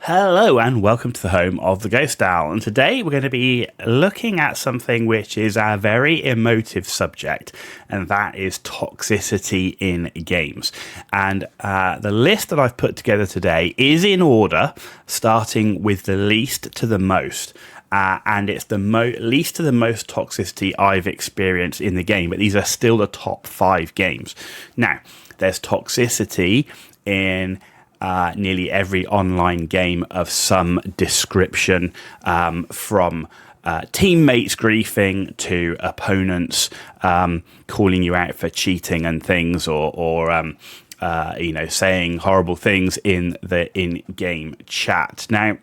Hello and welcome to the home of the Ghost Owl, and today we're going to be looking at something which is a very emotive subject, and that is toxicity in games. And the list that I've put together today is in order, starting with the least to the most. And it's the least to the most toxicity I've experienced in the game, but these are still the top 5 games. Now, there's toxicity in nearly every online game of some description, from teammates griefing to opponents calling you out for cheating and things, or saying horrible things in the in-game chat. Now,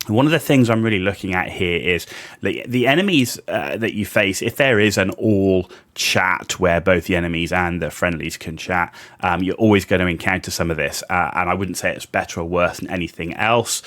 one of the things I'm really looking at here is the enemies that you face. If there is an all chat where both the enemies and the friendlies can chat, you're always going to encounter some of this, and I wouldn't say it's better or worse than anything else.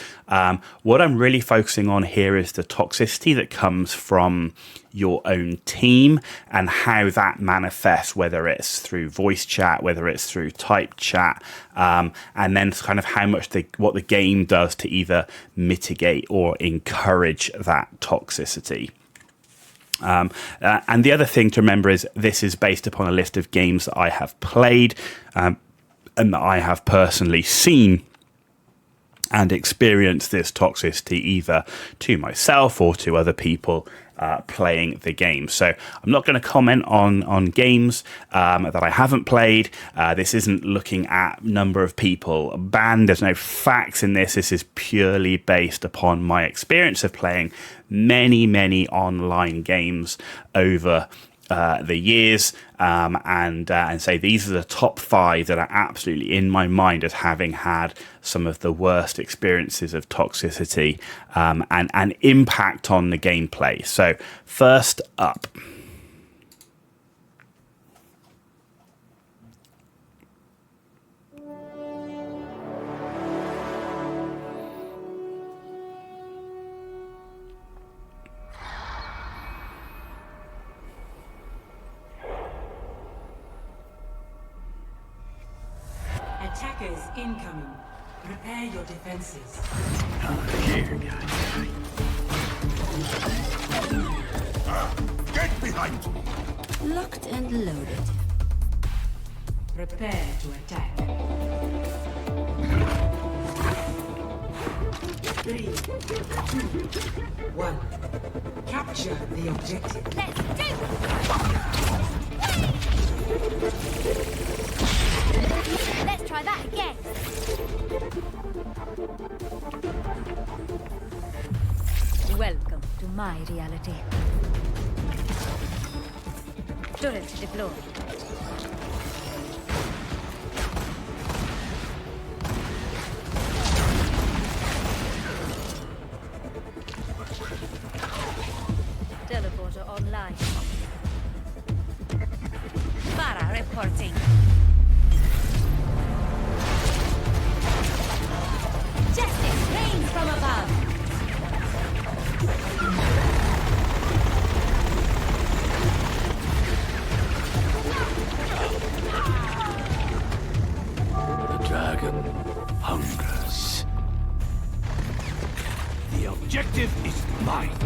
What I'm really focusing on here is the toxicity that comes from your own team and how that manifests, whether it's through voice chat, whether it's through typed chat, and then kind of how much what the game does to either mitigate or encourage that toxicity. And the other thing to remember is this is based upon a list of games that I have played and that I have personally seen and experienced this toxicity either to myself or to other people playing the game. So I'm not going to comment on games that I haven't played. This isn't looking at number of people banned. There's no facts in this. This is purely based upon my experience of playing many online games over the years, and say these are the top 5 that are absolutely in my mind as having had some of the worst experiences of toxicity and impact on the gameplay. So first up, Attackers incoming. Prepare your defenses. Get behind! Locked and loaded. Prepare to attack. 3, 2, 1. Capture the objective. Let's do it! Let's try that again. Welcome to my reality. Turret deployed. Teleporter online. Para reporting. Justice rains from above. The dragon hungers. The objective is mine.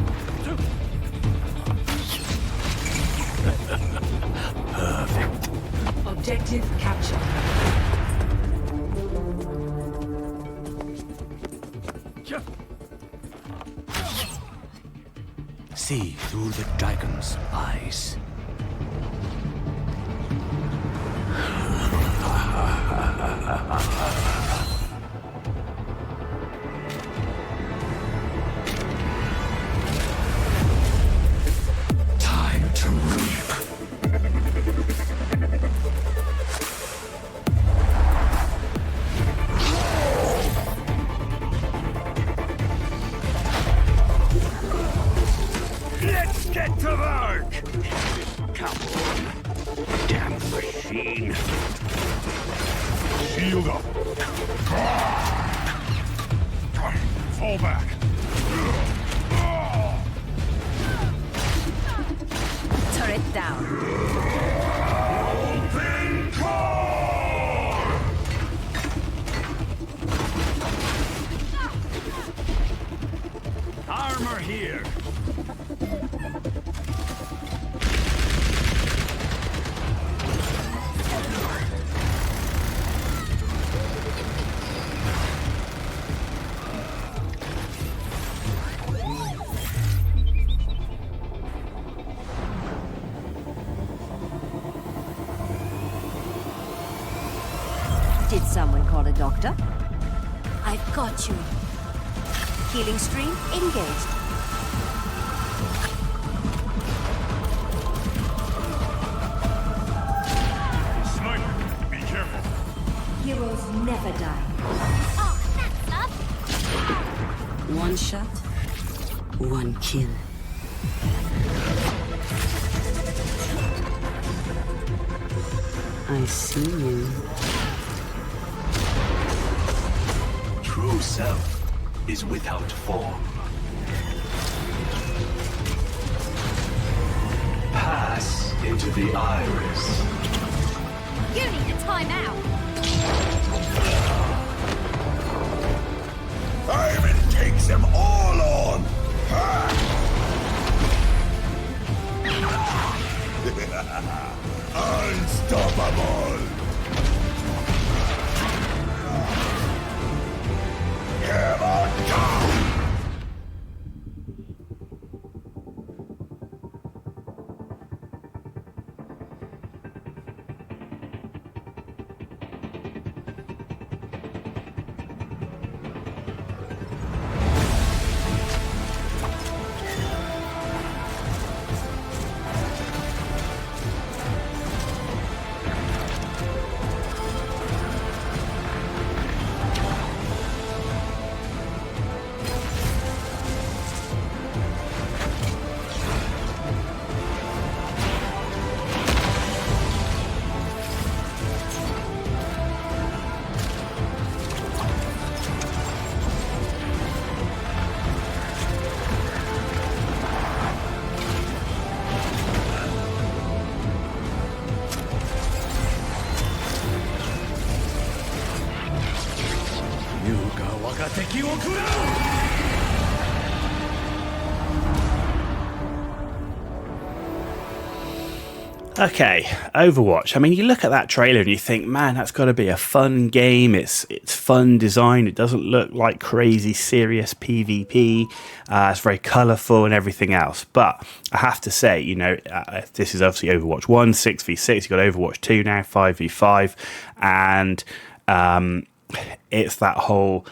Perfect. Objective captured. See through the dragon's eyes. Time to reap. Let's get to work! Come on. Damn machine. Shield up. Fall back. Turret down. Open core! here. Did someone call a doctor? I've got you. Healing stream engaged. Sniper, be careful. Heroes never die. Oh, that's love. One shot, one kill. I see you. True self is without form. Pass into the iris. You need a timeout. Ivan takes them all on! Unstoppable! Hammer down! Okay, Overwatch. I mean, you look at that trailer and you think, man, that's got to be a fun game. It's fun design. It doesn't look like crazy serious PvP. It's very colourful and everything else. But I have to say, you know, this is obviously Overwatch 1, 6v6. You've got Overwatch 2 now, 5v5. And it's that whole,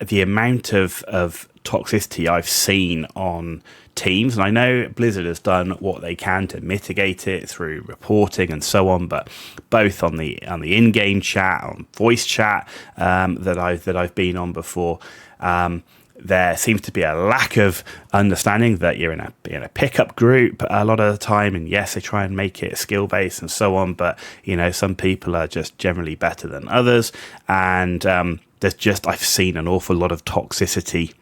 the amount of toxicity I've seen on teams, and I know Blizzard has done what they can to mitigate it through reporting and so on, but both on the in-game chat, on voice chat that I've been on before, there seems to be a lack of understanding that you're in a pickup group a lot of the time, and yes, they try and make it skill based and so on, but you know, some people are just generally better than others, and I've seen an awful lot of toxicity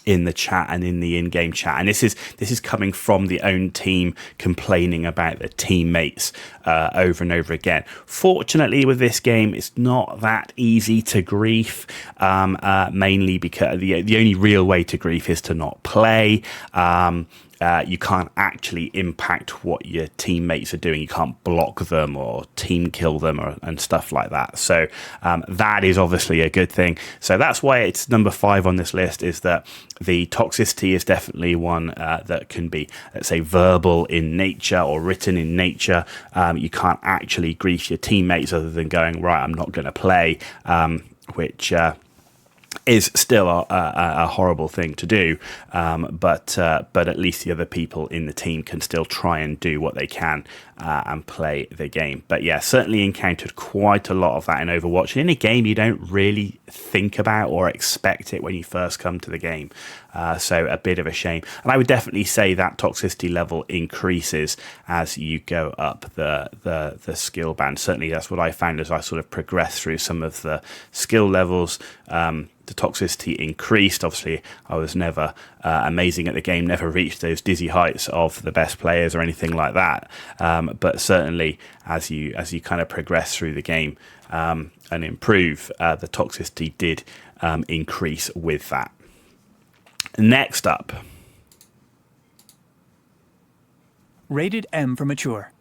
in the chat and in the in-game chat, and this is coming from the own team complaining about their teammates over and over again. Fortunately, with this game, it's not that easy to grief, mainly because the only real way to grief is to not play. You can't actually impact what your teammates are doing. You can't block them or team kill them and stuff like that. So that is obviously a good thing. So that's why it's number 5 on this list, is that the toxicity is definitely one that can be, let's say, verbal in nature or written in nature. You can't actually grief your teammates other than going, right, I'm not going to play, which is still a horrible thing to do, but at least the other people in the team can still try and do what they can and play the game. But yeah, certainly encountered quite a lot of that in Overwatch. And in a game you don't really think about or expect it when you first come to the game. So a bit of a shame. And I would definitely say that toxicity level increases as you go up the skill band. Certainly that's what I found as I sort of progressed through some of the skill levels. The toxicity increased. Obviously, I was never amazing at the game, never reached those dizzy heights of the best players or anything like that. But certainly, as you kind of progress through the game and improve, the toxicity did increase with that. Next up, Rated M for mature.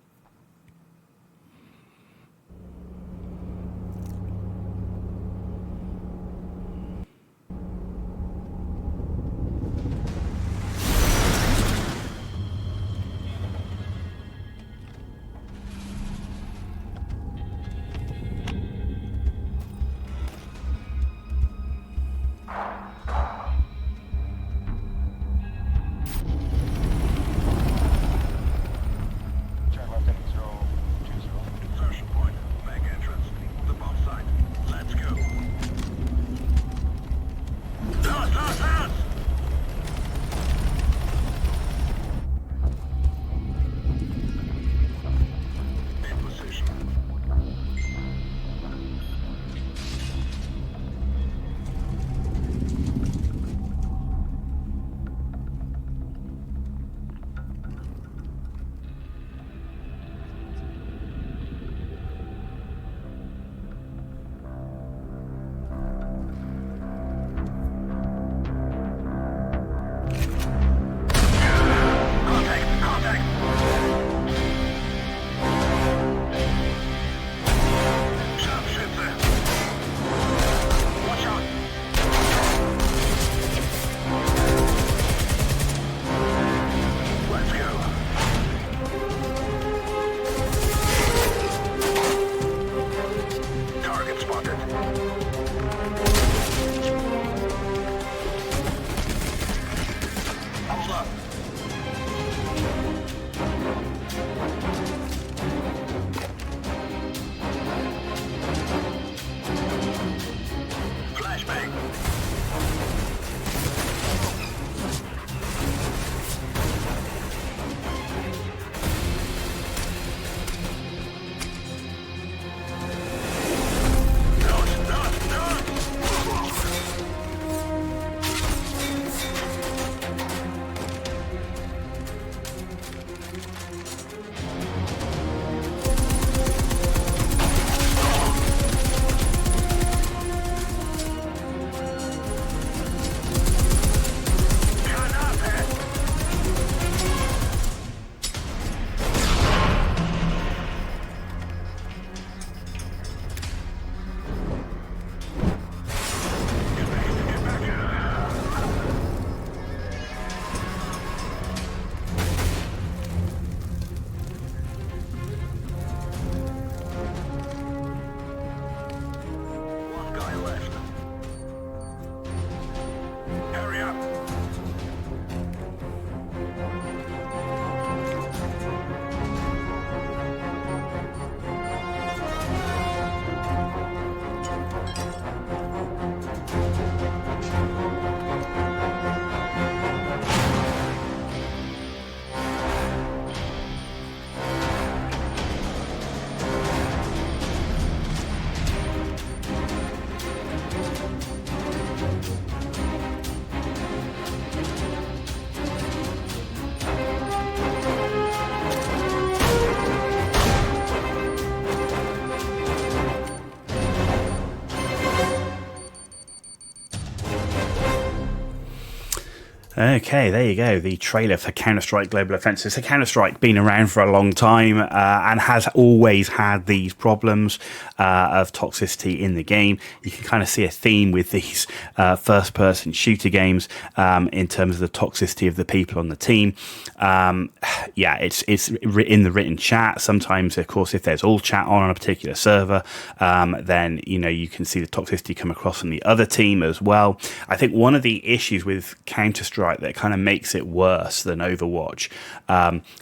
Okay, there you go. The trailer for Counter-Strike Global Offensive. So Counter-Strike been around for a long time and has always had these problems of toxicity in the game. You can kind of see a theme with these first-person shooter games in terms of the toxicity of the people on the team. Yeah, it's in the written chat. Sometimes, of course, if there's all chat on a particular server, then you can see the toxicity come across from the other team as well. I think one of the issues with Counter-Strike that kind of makes it worse than Overwatch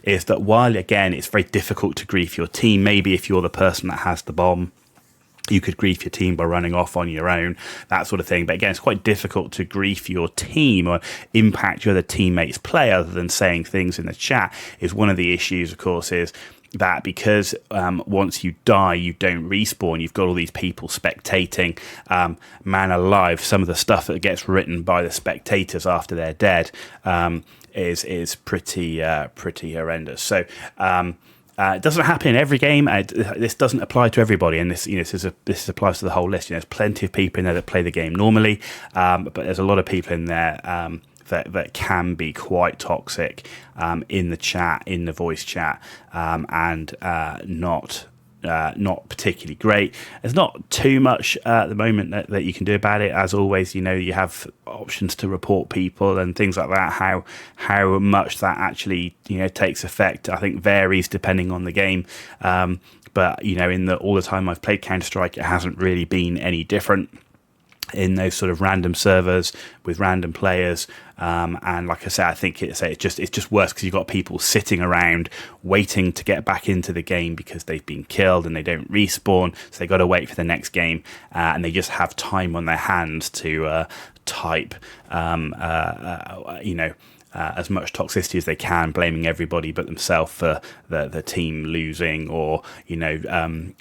is that while, again, it's very difficult to grief your team, maybe if you're the person that has the bomb, you could grief your team by running off on your own, that sort of thing. But again, it's quite difficult to grief your team or impact your other teammates' play other than saying things in the chat. Is one of the issues, of course, is that because once you die, you don't respawn. You've got all these people spectating. Man alive, some of the stuff that gets written by the spectators after they're dead is pretty horrendous. So it doesn't happen in every game. This doesn't apply to everybody, and this applies to the whole list. There's plenty of people in there that play the game normally, but there's a lot of people in there that can be quite toxic in the chat, in the voice chat, and not particularly great. There's not too much at the moment that you can do about it. As always, you have options to report people and things like that. How much that actually takes effect, I think, varies depending on the game. But in all the time I've played Counter-Strike, it hasn't really been any different in those sort of random servers with random players, and like I say, I think it's just worse because you've got people sitting around waiting to get back into the game because they've been killed and they don't respawn, so they got to wait for the next game, and they just have time on their hands to type as much toxicity as they can, blaming everybody but themselves for the team losing, or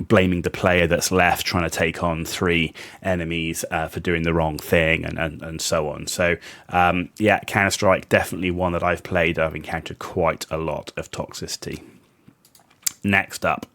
blaming the player that's left trying to take on 3 enemies for doing the wrong thing, and so on. So Counter-Strike, definitely one that I've played. I've encountered quite a lot of toxicity. Next up.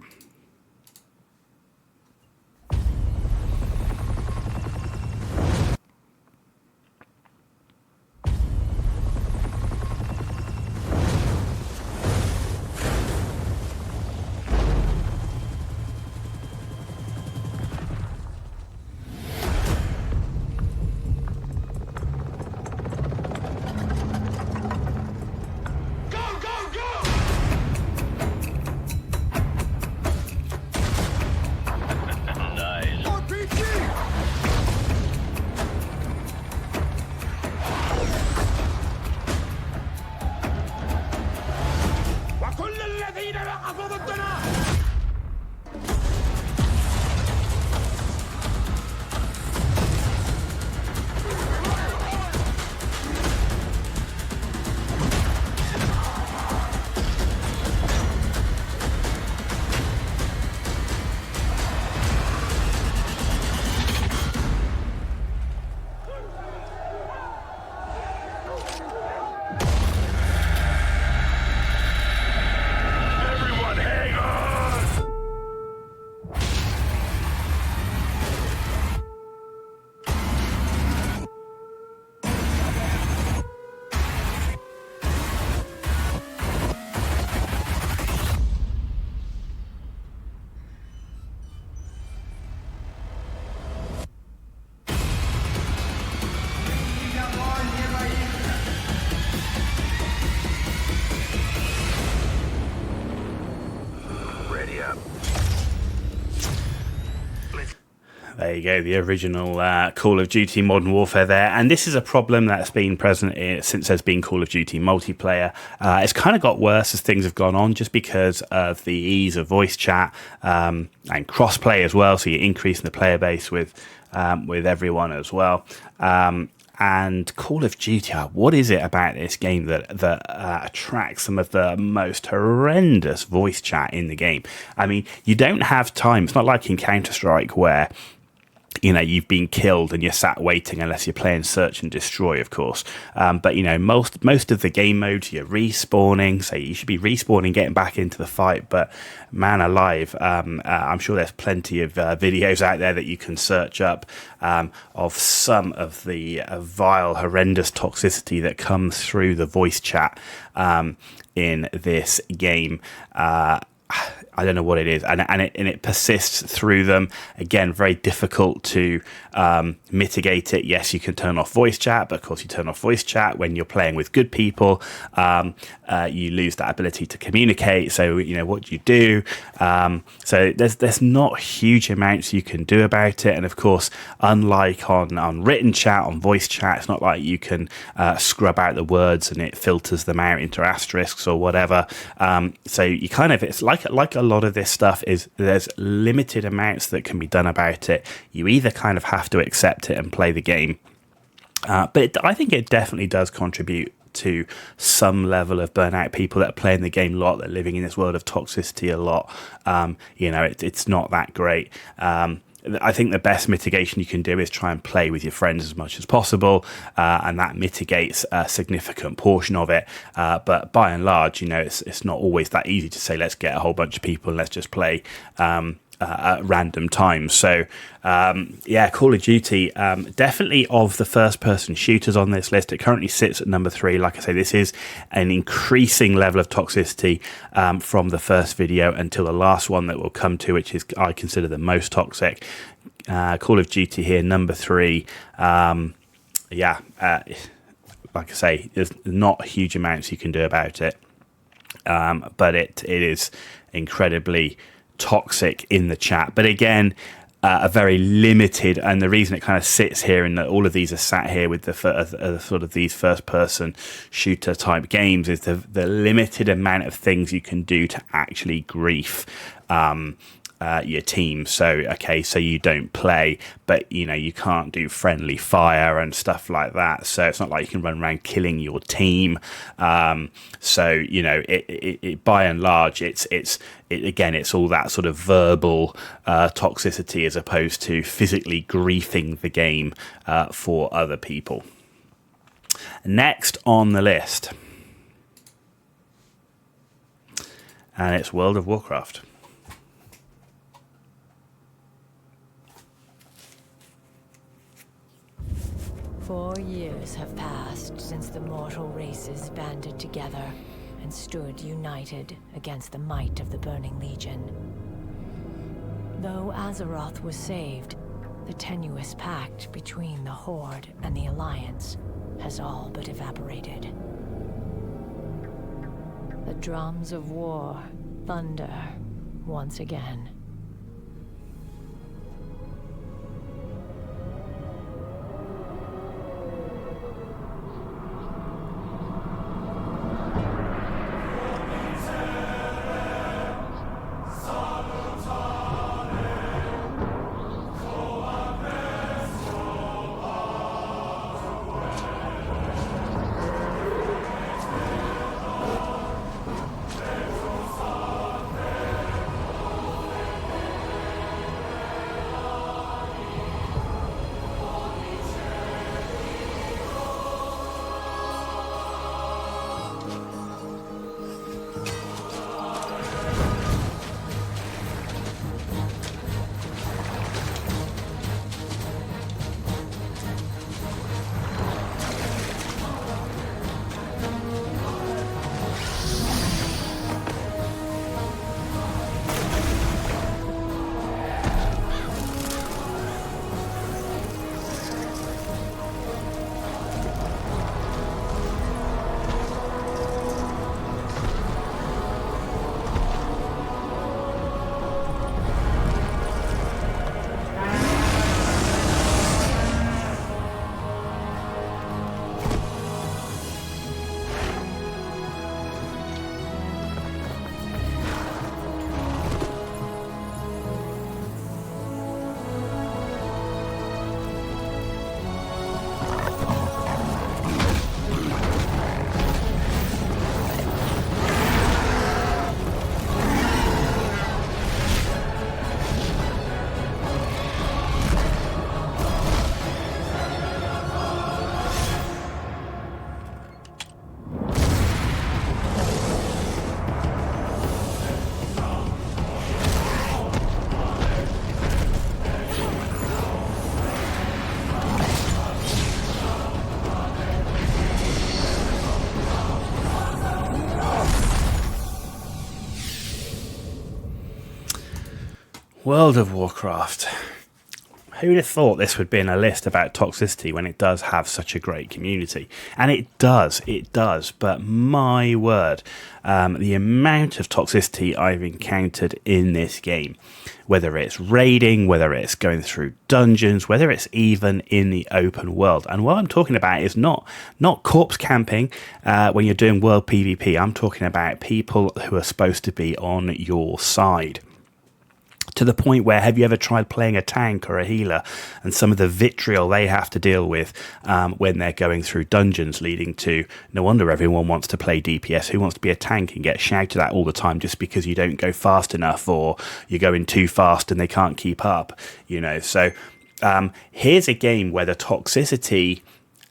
There you go, the original Call of Duty Modern Warfare there. And this is a problem that's been present since there's been Call of Duty multiplayer. It's kind of got worse as things have gone on, just because of the ease of voice chat and cross-play as well. So you're increasing the player base with everyone as well. And Call of Duty, what is it about this game that attracts some of the most horrendous voice chat in the game? I mean, you don't have time. It's not like in Counter-Strike where you've been killed and you're sat waiting, unless you're playing search and destroy, of course. But most of the game modes, you're respawning, so you should be respawning, getting back into the fight. But man alive, I'm sure there's plenty of videos out there that you can search up of some of the vile, horrendous toxicity that comes through the voice chat in this game. I don't know what it is, and it persists through them. Again, very difficult to mitigate it. Yes, you can turn off voice chat, but of course you turn off voice chat when you're playing with good people. You lose that ability to communicate. So what do you do? So there's not huge amounts you can do about it. And of course, unlike on written chat, on voice chat, it's not like you can scrub out the words and it filters them out into asterisks or whatever. So you it's like a lot of this stuff is there's limited amounts that can be done about it. You either kind of have to accept it and play the game, but I think it definitely does contribute to some level of burnout. People that are playing the game a lot, that are living in this world of toxicity a lot, it's not that great. I think the best mitigation you can do is try and play with your friends as much as possible, and that mitigates a significant portion of it. But by and large, it's not always that easy to say, let's get a whole bunch of people and let's just play at random times. So yeah, Call of Duty, definitely of the first person shooters on this list, it currently sits at number 3. Like I say, this is an increasing level of toxicity from the first video until the last one that we'll come to, which is I consider the most toxic. Call of Duty here, number 3. Yeah, like I say, there's not huge amounts you can do about it, but it is incredibly toxic in the chat. But again, a very limited, and the reason it kind of sits here and that all of these are sat here with the sort of these first person shooter type games is the limited amount of things you can do to actually grief your team. So okay, so you don't play, but you know you can't do friendly fire and stuff like that, so it's not like you can run around killing your team. So you know it by and large it's again it's all that sort of verbal toxicity as opposed to physically griefing the game for other people. Next on the list, and it's World of Warcraft. "4 years have passed since the mortal races banded together and stood united against the might of the Burning Legion. Though Azeroth was saved, the tenuous pact between the Horde and the Alliance has all but evaporated. The drums of war thunder once again. World of Warcraft. Who would have thought this would be in a list about toxicity when it does have such a great community? And it does, but my word, the amount of toxicity I've encountered in this game, whether it's raiding, whether it's going through dungeons, whether it's even in the open world. And what I'm talking about is not corpse camping when you're doing world PvP. I'm talking about people who are supposed to be on your side. To the point where, have you ever tried playing a tank or a healer and some of the vitriol they have to deal with when they're going through dungeons, leading to, no wonder everyone wants to play DPS. Who wants to be a tank and get shouted at all the time just because you don't go fast enough, or you're going too fast and they can't keep up, you know? So here's a game where the toxicity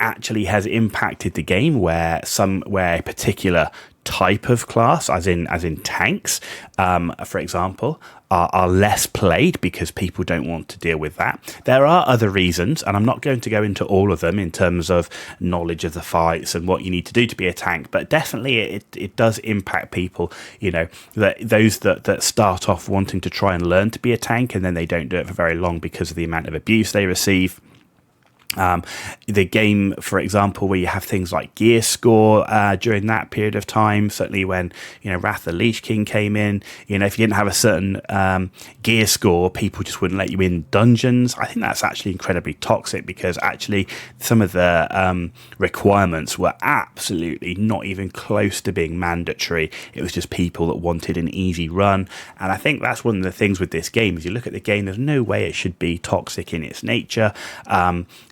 actually has impacted the game, where a particular type of class, as in tanks, for example, are less played because people don't want to deal with that. There are other reasons, and I'm not going to go into all of them in terms of knowledge of the fights and what you need to do to be a tank, but definitely it does impact people, that those that start off wanting to try and learn to be a tank, and then they don't do it for very long because of the amount of abuse they receive. The game, for example, where you have things like gear score during that period of time, certainly when Wrath of the Lich King came in, if you didn't have a certain gear score, people just wouldn't let you in dungeons. I think that's actually incredibly toxic, because actually some of the requirements were absolutely not even close to being mandatory. It was just people that wanted an easy run, and I think that's one of the things with this game. Is you look at the game, there's no way it should be toxic in its nature.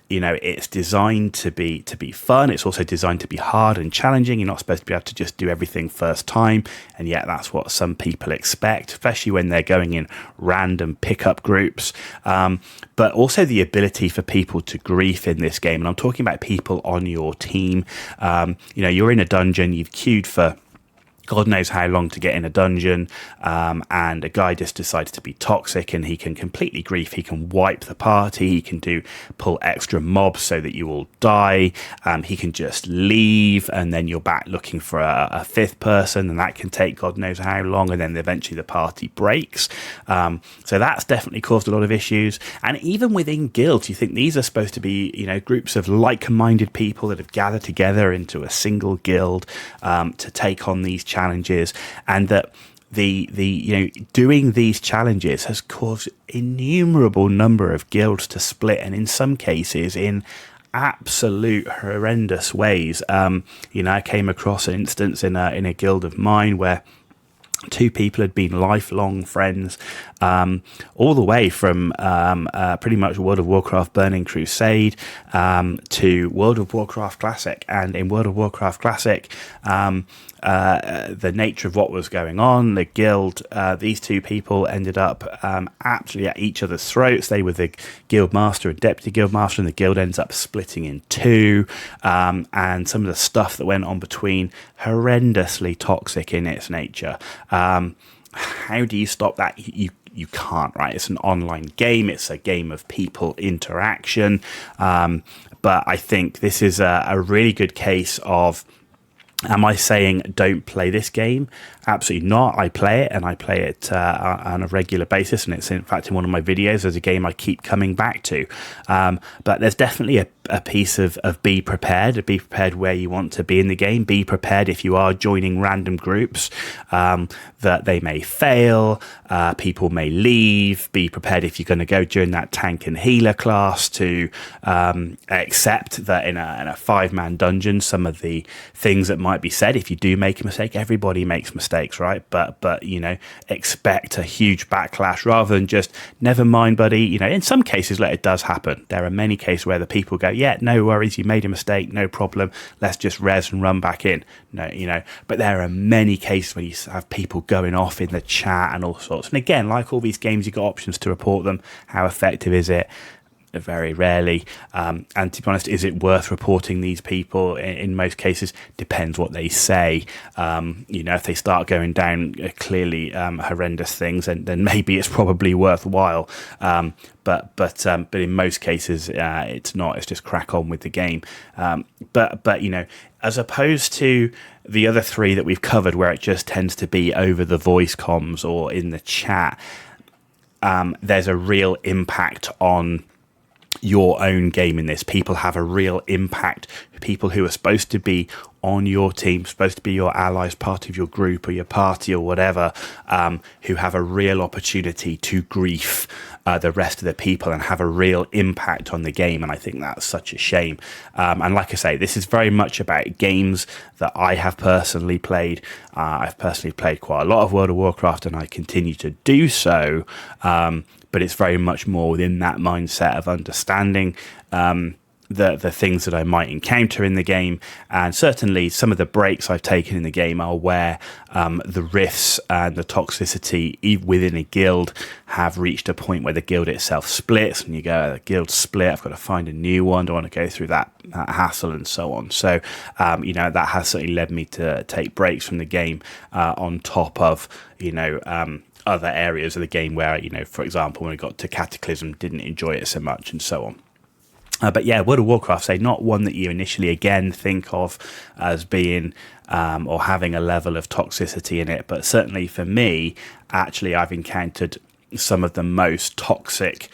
It's designed to be fun. It's also designed to be hard and challenging. You're not supposed to be able to just do everything first time, and yet that's what some people expect, especially when they're going in random pickup groups. But also the ability for people to grief in this game, and I'm talking about people on your team. You're in a dungeon, you've queued for God knows how long to get in a dungeon, and a guy just decides to be toxic, and he can completely grief. He can wipe the party. He can pull extra mobs so that you all die. He can just leave, and then you're back looking for a fifth person, and that can take God knows how long, and then eventually the party breaks. So that's definitely caused a lot of issues. And even within guilds, you think these are supposed to be groups of like-minded people that have gathered together into a single guild to take on these challenges, and that the doing these challenges has caused innumerable number of guilds to split, and in some cases in absolute horrendous ways. I came across an instance in a guild of mine where two people had been lifelong friends, all the way from pretty much World of Warcraft Burning Crusade to World of Warcraft Classic. And in World of Warcraft Classic, the nature of what was going on, the guild, these two people ended up absolutely at each other's throats. They were the guild master and deputy guild master, and the guild ends up splitting in two, and some of the stuff that went on between, horrendously toxic in its nature. How do you stop that? You can't, right? It's an online game. It's a game of people interaction. But I think this is a really good case of, am I saying don't play this game? Absolutely not. I play it, and I play it on a regular basis, and it's in fact in one of my videos as a game I keep coming back to. But there's definitely a piece of be prepared where you want to be in the game. Be prepared if you are joining random groups, that they may fail, people may leave. Be prepared if you're going to go during that tank and healer class to accept that in a 5-man dungeon, some of the things that might be said, if you do make a mistake, everybody makes mistakes, right? But expect a huge backlash, rather than just never mind, buddy. In some cases, it does happen. There are many cases where the people go, yeah, no worries, you made a mistake, no problem, let's just res and run back in. No, but there are many cases where you have people going off in the chat and all sorts. And again, like all these games, you've got options to report them. How effective is it? Very rarely. And to be honest, is it worth reporting these people? In most cases, depends what they say. If they start going down clearly horrendous things, then maybe it's probably worthwhile. But in most cases, it's not. It's just crack on with the game. But as opposed to the other three that we've covered, where it just tends to be over the voice comms or in the chat, there's a real impact on your own game in this. People have a real impact. People who are supposed to be on your team, supposed to be your allies, part of your group or your party or whatever, who have a real opportunity to grief the rest of the people and have a real impact on the game. And I think that's such a shame. And like I say, this is very much about games that I have personally played. I've personally played quite a lot of World of Warcraft, and I continue to do so. But it's very much more within that mindset of understanding the things that I might encounter in the game, and certainly some of the breaks I've taken in the game are where the rifts and the toxicity within a guild have reached a point where the guild itself splits, and you go, the guild split, I've got to find a new one, don't want to go through that hassle and so on. So that has certainly led me to take breaks from the game on top of other areas of the game where, for example, when we got to Cataclysm, didn't enjoy it so much and so on. But yeah, World of Warcraft, say not one that you initially again think of as being or having a level of toxicity in it, but certainly for me, actually, I've encountered some of the most toxic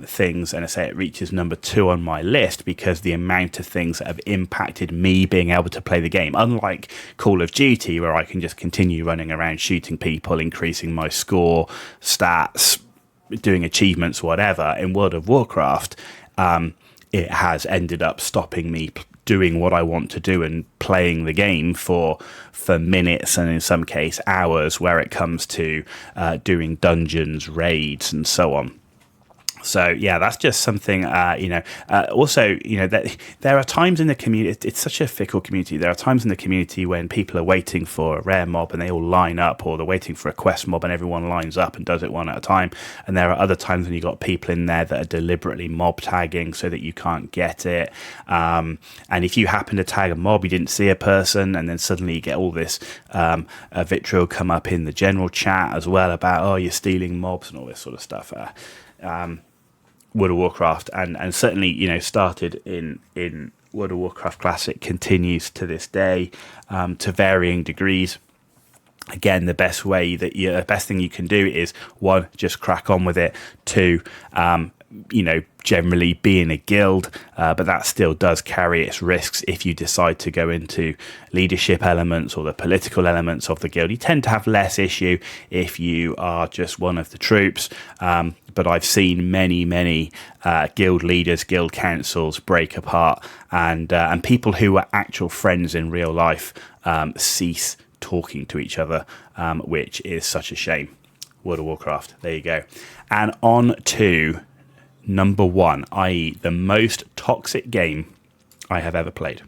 things, and I say it reaches number 2 on my list because the amount of things that have impacted me being able to play the game. Unlike Call of Duty, where I can just continue running around shooting people, increasing my score, stats, doing achievements, whatever, in World of Warcraft, it has ended up stopping me doing what I want to do and playing the game for minutes and in some case hours, where it comes to doing dungeons, raids, and so on. So yeah, that's just something. Also, that there are times in the community. It's such a fickle community. There are times in the community when people are waiting for a rare mob and they all line up, or they're waiting for a quest mob and everyone lines up and does it one at a time. And there are other times when you've got people in there that are deliberately mob tagging so that you can't get it. And if you happen to tag a mob, you didn't see a person, and then suddenly you get all this vitriol come up in the general chat as well about, oh, you're stealing mobs and all this sort of stuff. World of Warcraft, and certainly started in World of Warcraft Classic, continues to this day to varying degrees. Again, the best thing you can do is 1, just crack on with it. 2, generally be in a guild, but that still does carry its risks. If you decide to go into leadership elements or the political elements of the guild, you tend to have less issue if you are just one of the troops. But I've seen many guild leaders, guild councils break apart, and people who were actual friends in real life cease talking to each other, which is such a shame. World of Warcraft, there you go. And on to number 1, i.e. the most toxic game I have ever played.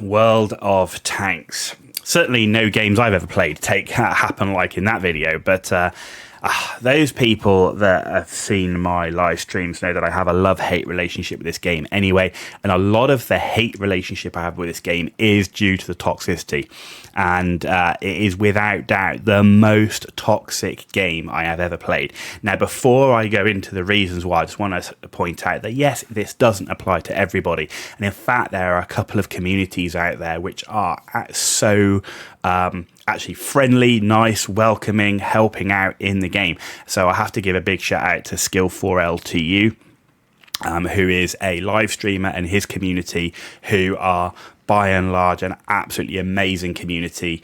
World of Tanks. Certainly no games I've ever played happen like in that video, but Those people that have seen my live streams know that I have a love-hate relationship with this game anyway, and a lot of the hate relationship I have with this game is due to the toxicity, and it is without doubt the most toxic game I have ever played. Now, before I go into the reasons why, I just want to point out that yes, this doesn't apply to everybody, and in fact there are a couple of communities out there which are so actually friendly, nice, welcoming, helping out in the game. So I have to give a big shout out to Skill4LTU, who is a live streamer, and his community, who are by and large an absolutely amazing community,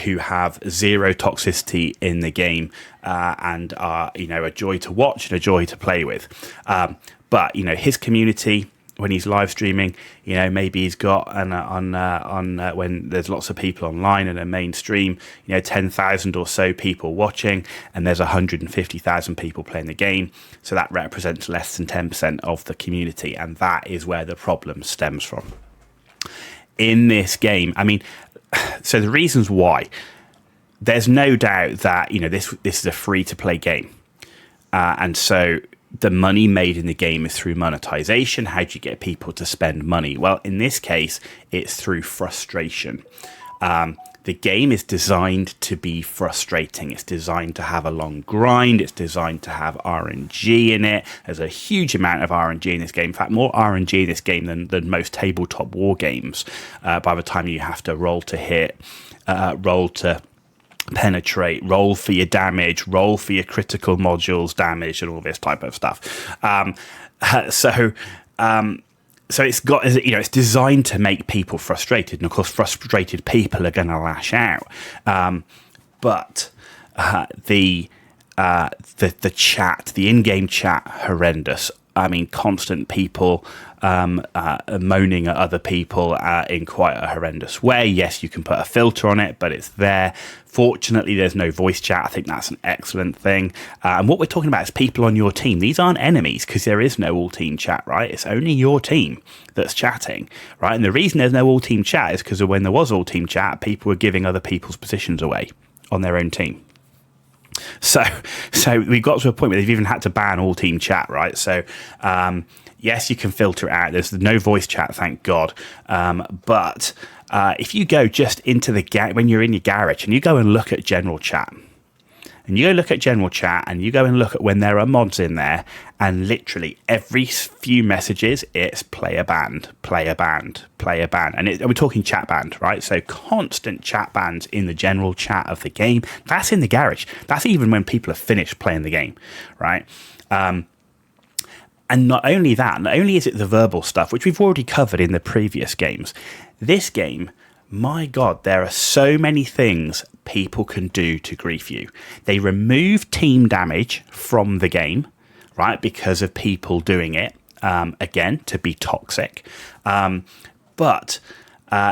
who have zero toxicity in the game, and are, you know, a joy to watch and a joy to play with. But you know, his community, when he's live streaming, you know, maybe he's got when there's lots of people online in a main stream, you know, 10,000 or so people watching, and there's 150,000 people playing the game. So that represents less than 10% of the community, and that is where the problem stems from. In this game, I mean, so the reasons why, there's no doubt that, you know, this is a free-to-play game, and so the money made in the game is through monetization. How do you get people to spend money? Well, in this case, it's through frustration. The game is designed to be frustrating. It's designed to have a long grind. It's designed to have RNG in it. There's a huge amount of RNG in this game. In fact, more RNG in this game than most tabletop war games. By the time you have to roll to hit, roll to penetrate, roll for your damage, roll for your critical modules damage, and all this type of stuff. So it's got, you know, it's designed to make people frustrated, and of course frustrated people are going to lash out. But the chat, the in-game chat, horrendous. I mean, constant people moaning at other people in quite a horrendous way. Yes, you can put a filter on it, but it's there. Fortunately, there's no voice chat. I think that's an excellent thing. And what we're talking about is people on your team. These aren't enemies, because there is no all-team chat, right? It's only your team that's chatting, right? And the reason there's no all-team chat is because when there was all-team chat, people were giving other people's positions away on their own team. So we got to a point where they've even had to ban all team chat, right? So yes, you can filter it out. There's no voice chat, thank God. But if you go just into when you're in your garage and you go and look at general chat, and you go look at general chat, and you go and look at when there are mods in there, and literally every few messages, it's player banned, player banned, player banned. And we're talking chat banned, right? So constant chat bans in the general chat of the game. That's in the garage. That's even when people have finished playing the game, right? And not only that, not only is it the verbal stuff, which we've already covered in the previous games, this game, my God, there are so many things people can do to grief you. They remove team damage from the game, right, because of people doing it, again, to be toxic. But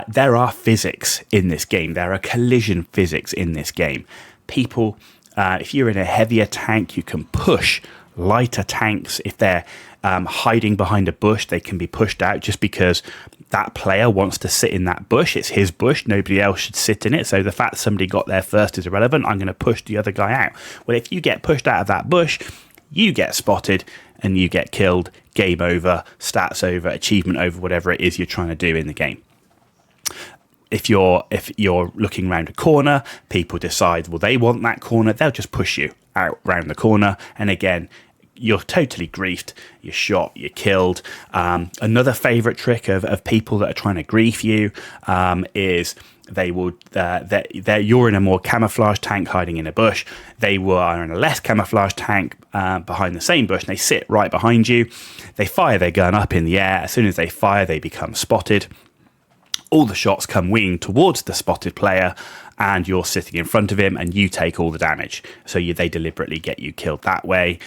there are physics in this game. There are collision physics in this game. People, if you're in a heavier tank, you can push lighter tanks. If they're hiding behind a bush, they can be pushed out just because that player wants to sit in that bush. It's his bush. Nobody else should sit in it. So the fact somebody got there first is irrelevant. I'm going to push the other guy out. Well, if you get pushed out of that bush, you get spotted and you get killed. Game over, stats over, achievement over, whatever it is you're trying to do in the game. If you're looking around a corner, people decide, well, they want that corner. They'll just push you out round the corner. And again, you're totally griefed, you're shot, you're killed. Another favourite trick of people that are trying to grief you is they will you're in a more camouflaged tank hiding in a bush. They are in a less camouflaged tank behind the same bush, and they sit right behind you. They fire their gun up in the air. As soon as they fire, they become spotted. All the shots come winging towards the spotted player, and you're sitting in front of him, and you take all the damage. So they deliberately get you killed that way.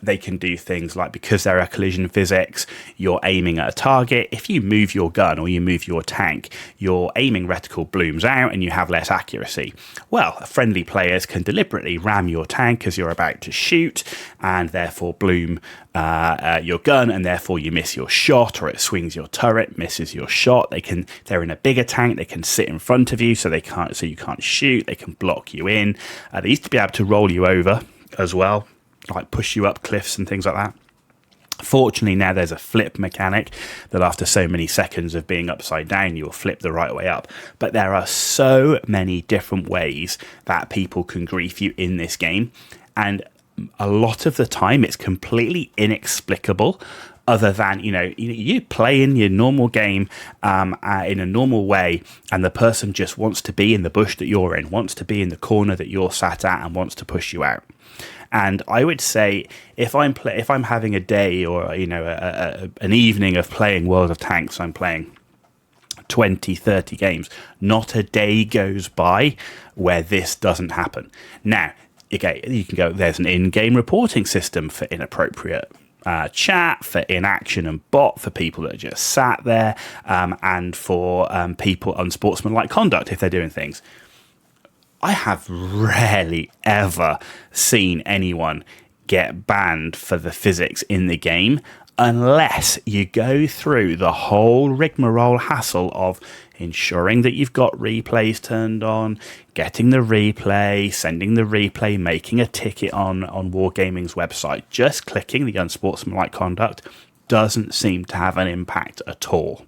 They can do things like, because there are collision physics, you're aiming at a target. If you move your gun or you move your tank, your aiming reticle blooms out and you have less accuracy. Well, friendly players can deliberately ram your tank as you're about to shoot, and therefore bloom your gun, and therefore you miss your shot, or it swings your turret, misses your shot. They're in a bigger tank. They can sit in front of you, so you can't shoot. They can block you in. They used to be able to roll you over as well, like push you up cliffs and things like that. Fortunately, now there's a flip mechanic that after so many seconds of being upside down, you'll flip the right way up. But there are so many different ways that people can grief you in this game. And a lot of the time, it's completely inexplicable. Other than, you play in your normal game in a normal way, and the person just wants to be in the bush that you're in, wants to be in the corner that you're sat at, and wants to push you out. And I would say if I'm having a day or an evening of playing World of Tanks, I'm playing 20, 30 games. Not a day goes by where this doesn't happen. Now, okay, you can go. There's an in-game reporting system for inappropriate chat, for inaction and bot, for people that are just sat there, and for people unsportsmanlike conduct if they're doing things. I have rarely ever seen anyone get banned for the physics in the game unless you go through the whole rigmarole hassle of ensuring that you've got replays turned on, getting the replay, sending the replay, making a ticket on Wargaming's website. Just clicking the unsportsmanlike conduct doesn't seem to have an impact at all.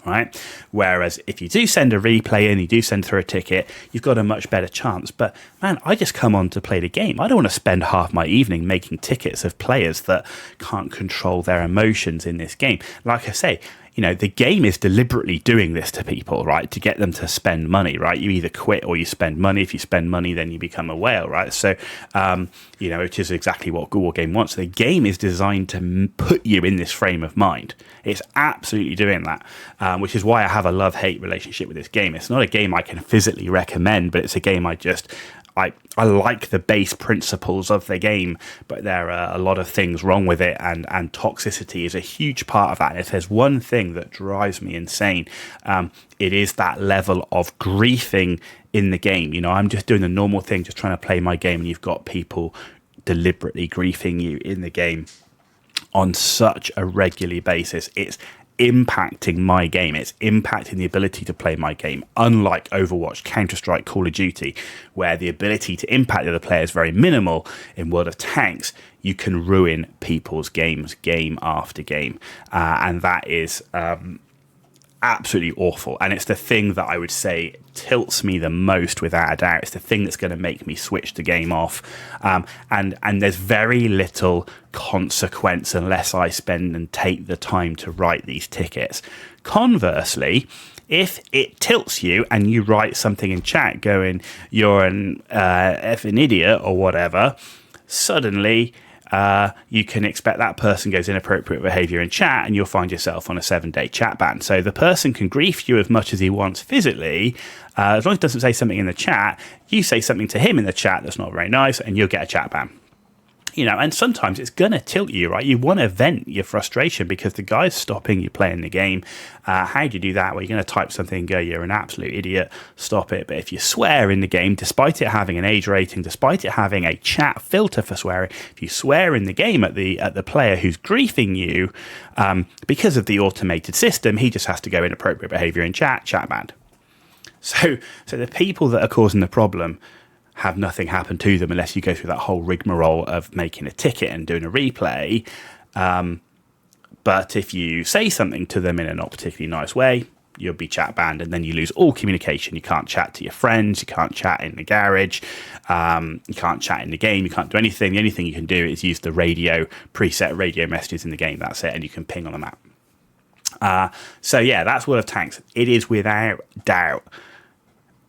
Right? Whereas if you do send a replay and you do send through a ticket, you've got a much better chance. But man, I just come on to play the game. I don't want to spend half my evening making tickets of players that can't control their emotions in this game. Like I say, the game is deliberately doing this to people, right? To get them to spend money, right? You either quit or you spend money. If you spend money, then you become a whale, right? So, which is exactly what War Game wants. The game is designed to put you in this frame of mind. It's absolutely doing that, which is why I have a love-hate relationship with this game. It's not a game I can physically recommend, but it's a game I like the base principles of the game, but there are a lot of things wrong with it, and toxicity is a huge part of that. And if there's one thing that drives me insane, it is that level of griefing in the game. I'm just doing the normal thing, just trying to play my game, and you've got people deliberately griefing you in the game on such a regular basis. It's impacting my game. It's impacting the ability to play my game, unlike Overwatch, Counter-Strike, Call of Duty, where the ability to impact the other player is very minimal. In World of Tanks, you can ruin people's games game after game, and that is absolutely awful. And it's the thing that I would say tilts me the most, without a doubt. It's the thing that's going to make me switch the game off, and there's very little consequence unless I spend and take the time to write these tickets. Conversely, if it tilts you and you write something in chat going, you're an effing idiot or whatever, suddenly you can expect that person goes inappropriate behavior in chat, and you'll find yourself on a 7-day chat ban. So the person can grief you as much as he wants physically, as long as he doesn't say something in the chat. You say something to him in the chat that's not very nice, and you'll get a chat ban. And sometimes it's going to tilt you, right? You want to vent your frustration because the guy's stopping you playing the game. How do you do that? Well, you're going to type something and go, you're an absolute idiot, stop it. But if you swear in the game, despite it having an age rating, despite it having a chat filter for swearing, if you swear in the game at the player who's griefing you, because of the automated system, he just has to go inappropriate behavior in chat banned. So the people that are causing the problem have nothing happen to them unless you go through that whole rigmarole of making a ticket and doing a replay. But if you say something to them in a not particularly nice way, you'll be chat banned, and then you lose all communication. You can't chat to your friends, you can't chat in the garage, you can't chat in the game, you can't do anything. The only thing you can do is use the preset radio messages in the game. That's it, and you can ping on the map. So yeah, that's World of Tanks. It is without doubt,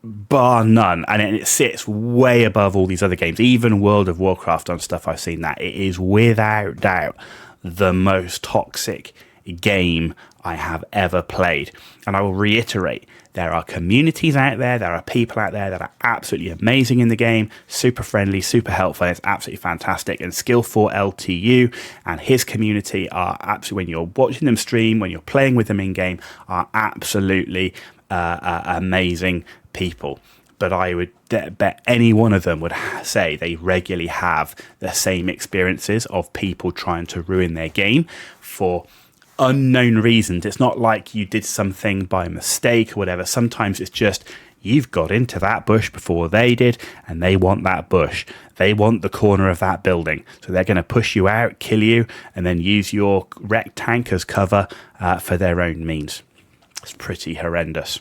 bar none, and it sits way above all these other games, even World of Warcraft on stuff I've seen, that it is without doubt the most toxic game I have ever played. And I will reiterate, there are communities out there, there are people out there that are absolutely amazing in the game, super friendly, super helpful, it's absolutely fantastic. And Skill4 LTU and his community are absolutely, when you're watching them stream, when you're playing with them in game, are absolutely amazing people. But I would bet any one of them would say they regularly have the same experiences of people trying to ruin their game for unknown reasons. It's not like you did something by mistake or whatever. Sometimes it's just You've got into that bush before they did, and they want that bush. They want the corner of that building. So they're going to push you out, kill you, and then use your wrecked tank as cover for their own means. It's pretty horrendous.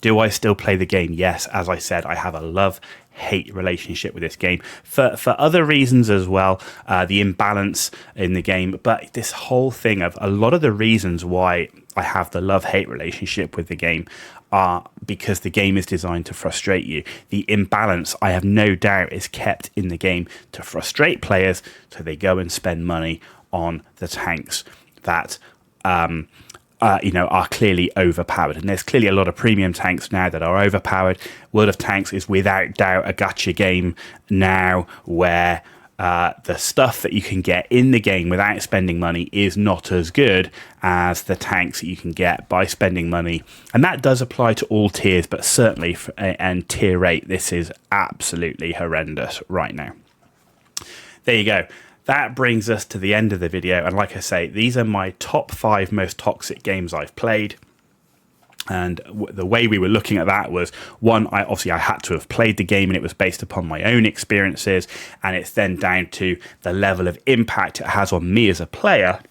Do I still play the game? Yes. As I said, I have a love-hate relationship with this game for other reasons as well, the imbalance in the game. But this whole thing of a lot of the reasons why I have the love-hate relationship with the game are because the game is designed to frustrate you. The imbalance, I have no doubt, is kept in the game to frustrate players, so they go and spend money on the tanks that are clearly overpowered. And there's clearly a lot of premium tanks now that are overpowered. World of Tanks is without doubt a gacha game now where the stuff that you can get in the game without spending money is not as good as the tanks that you can get by spending money. And that does apply to all tiers, but certainly and tier 8, this is absolutely horrendous right now. There you go. That brings us to the end of the video, and like I say, these are my top 5 most toxic games I've played. And the way we were looking at that was, one, I had to have played the game and it was based upon my own experiences, and it's then down to the level of impact it has on me as a player.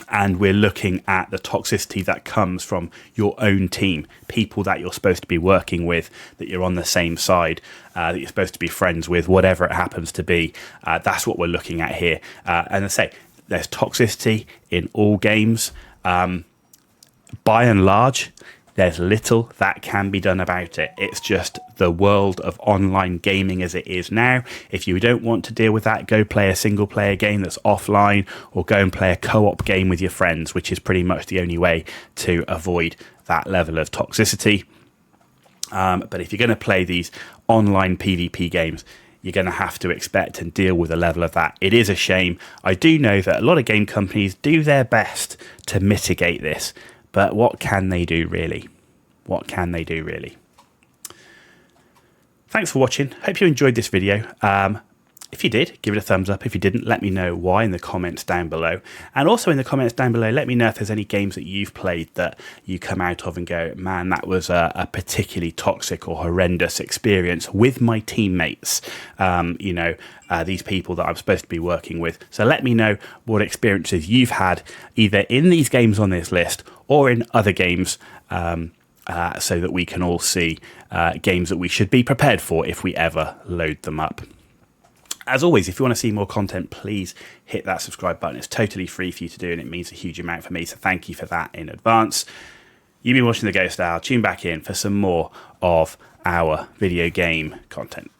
And we're looking at the toxicity that comes from your own team, people that you're supposed to be working with, that you're on the same side, that you're supposed to be friends with, whatever it happens to be. That's what we're looking at here. And I say, there's toxicity in all games. By and large, there's little that can be done about it. It's just the world of online gaming as it is now. If you don't want to deal with that, go play a single player game that's offline, or go and play a co-op game with your friends, which is pretty much the only way to avoid that level of toxicity. But if you're going to play these online PvP games, you're going to have to expect and deal with a level of that. It is a shame. I do know that a lot of game companies do their best to mitigate this, but what can they do really? What can they do really? Thanks for watching. Hope you enjoyed this video. If you did, give it a thumbs up. If you didn't, let me know why in the comments down below. And also in the comments down below, let me know if there's any games that you've played that you come out of and go, man, that was a particularly toxic or horrendous experience with my teammates. These people that I'm supposed to be working with. So let me know what experiences you've had either in these games on this list or in other games, so that we can all see games that we should be prepared for if we ever load them up. As always, if you want to see more content, please hit that subscribe button. It's totally free for you to do, and it means a huge amount for me, so thank you for that in advance. You've been watching The Ghost Hour. Tune back in for some more of our video game content.